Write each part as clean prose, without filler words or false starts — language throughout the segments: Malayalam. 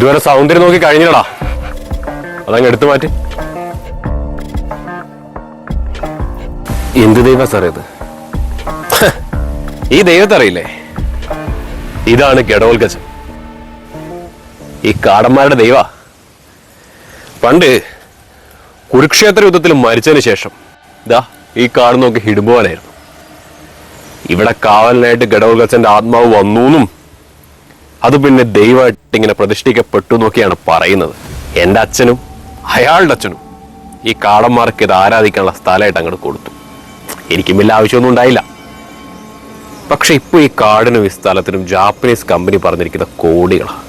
ഇതുവരെ സൗന്ദര്യം നോക്കി കഴിഞ്ഞടാ, അതങ്ങ് എടുത്തു മാറ്റി. എന്ത് ദൈവ സാറേ ഇത്? ഈ ദൈവത്തെ അറിയില്ലേ? ഇതാണ് ഗഡോൽഗജൻ, ഈ കാടന്മാരുടെ ദൈവ. പണ്ട് കുരുക്ഷേത്ര യുദ്ധത്തിൽ മരിച്ചതിന് ശേഷം ഇതാ ഈ കാട് നോക്കി ഹിടുമ്പോനായിരുന്നു. ഇവിടെ കാവലിനായിട്ട് ഗഡോൽഗജന്റെ ആത്മാവ് വന്നൂന്നും അത് പിന്നെ ദൈവമായിട്ട് ഇങ്ങനെ പ്രതിഷ്ഠിക്കപ്പെട്ടു എന്നൊക്കെയാണ് പറയുന്നത്. എൻ്റെ അച്ഛനും അയാളുടെ അച്ഛനും ഈ കാടന്മാർക്ക് ഇത് ആരാധിക്കാനുള്ള സ്ഥലമായിട്ട് അങ്ങോട്ട് കൊടുത്തു. എനിക്കും വലിയ ആവശ്യമൊന്നും ഉണ്ടായില്ല. പക്ഷെ ഇപ്പൊ ഈ കാടിനും ഈ സ്ഥലത്തിനും ജാപ്പനീസ് കമ്പനി പറഞ്ഞിരിക്കുന്ന കോടികളാണ്.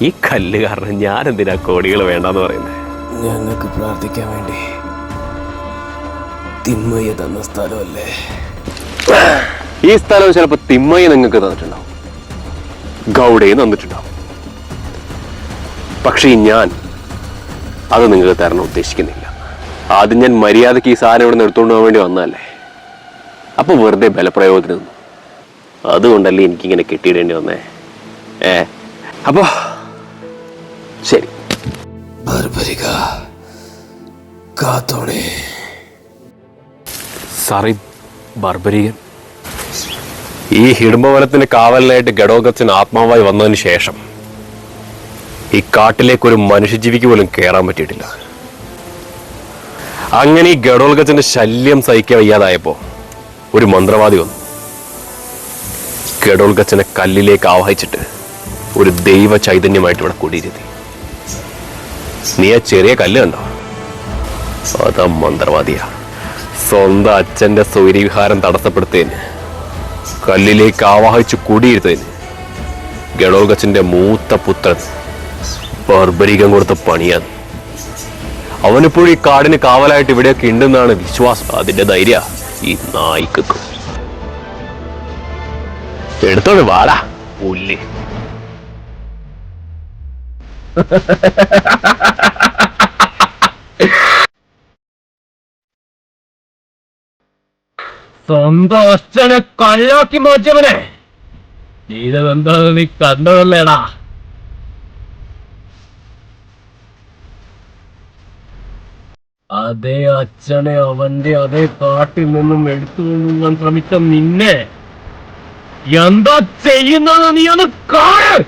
ഈ കല്ല് കാരണം ഞാൻ എന്തിനാ കോടികൾ വേണ്ടെന്ന് പറയുന്നത്? ഞങ്ങൾക്ക് പ്രാർത്ഥിക്കാൻ വേണ്ടി തിന്മയെ തന്ന സ്ഥലമല്ലേ ഈ സ്ഥലം. ചിലപ്പോ തിമ്മയെ നിങ്ങൾക്ക് തന്നിട്ടുണ്ടാവും, ഗൗഡയും തന്നിട്ടുണ്ടാവും. പക്ഷേ ഞാൻ അത് നിങ്ങൾക്ക് തരണം ഉദ്ദേശിക്കുന്നില്ല. ആദ്യം ഞാൻ മര്യാദയ്ക്ക് ഈ സാധനം ഇവിടെ നിന്ന് എടുത്തുകൊണ്ട് പോകാൻ വേണ്ടി വന്നതല്ലേ. അപ്പൊ വെറുതെ ബലപ്രയോഗത്തിന് നിന്നു. അതുകൊണ്ടല്ലേ എനിക്കിങ്ങനെ കെട്ടിയിടേണ്ടി വന്നേ. അപ്പോ ശരി. സാറി ബർബരികൻ ഈ ഹിഡുംബവനത്തിന്റെ കാവലിനായിട്ട് ഗഡോൽഗജൻ ആത്മാവായി വന്നതിന് ശേഷം ഈ കാട്ടിലേക്ക് ഒരു മനുഷ്യജീവിക്ക് പോലും കയറാൻ പറ്റിയിട്ടില്ല. അങ്ങനെ ഈ ഗഡോൽഗജന്റെ ശല്യം സഹിക്കാൻ വയ്യാതായപ്പോ ഒരു മന്ത്രവാദി വന്നു. ഗഡോൽഗജനെ കല്ലിലേക്ക് ആവാഹിച്ചിട്ട് ഒരു ദൈവ ചൈതന്യമായിട്ട് ഇവിടെ കുടിയിരുത്തി. നീ ആ ചെറിയ കല്ല് കണ്ടോ? അതാ മന്ത്രവാദിയാ. സ്വന്തം അച്ഛന്റെ സൗര്യവിഹാരം തടസ്സപ്പെടുത്തതിന്, കല്ലിലേക്ക് ആവാഹിച്ച് കുടിയിരുത്തതിന് ഗഡോൽഗജന്റെ മൂത്ത പുത്രൻ ബർബരികൻ കൊടുത്ത പണിയാണ്. അവനിപ്പോഴും ഈ കാടിന് കാവലായിട്ട് ഇവിടെയൊക്കെ ഉണ്ടെന്നാണ് വിശ്വാസം. അതിന്റെ ധൈര്യ ഈ നായിക്കും. എടുത്തോണ്ട് വാടാ പുല്ല്. സ്വന്തം അച്ഛനെ കല്ലാക്കി മാറ്റിയവനെ ഇതെന്താന്ന് നീ കണ്ടതല്ലേടാ? അതേ അച്ഛനെ അവന്റെ അതേ കാട്ടിൽ നിന്നും എടുത്തു കൊണ്ടുപോകാൻ ശ്രമിച്ച നിന്നെ എന്താ ചെയ്യുന്നത് നീ ഒന്ന് കാണ്.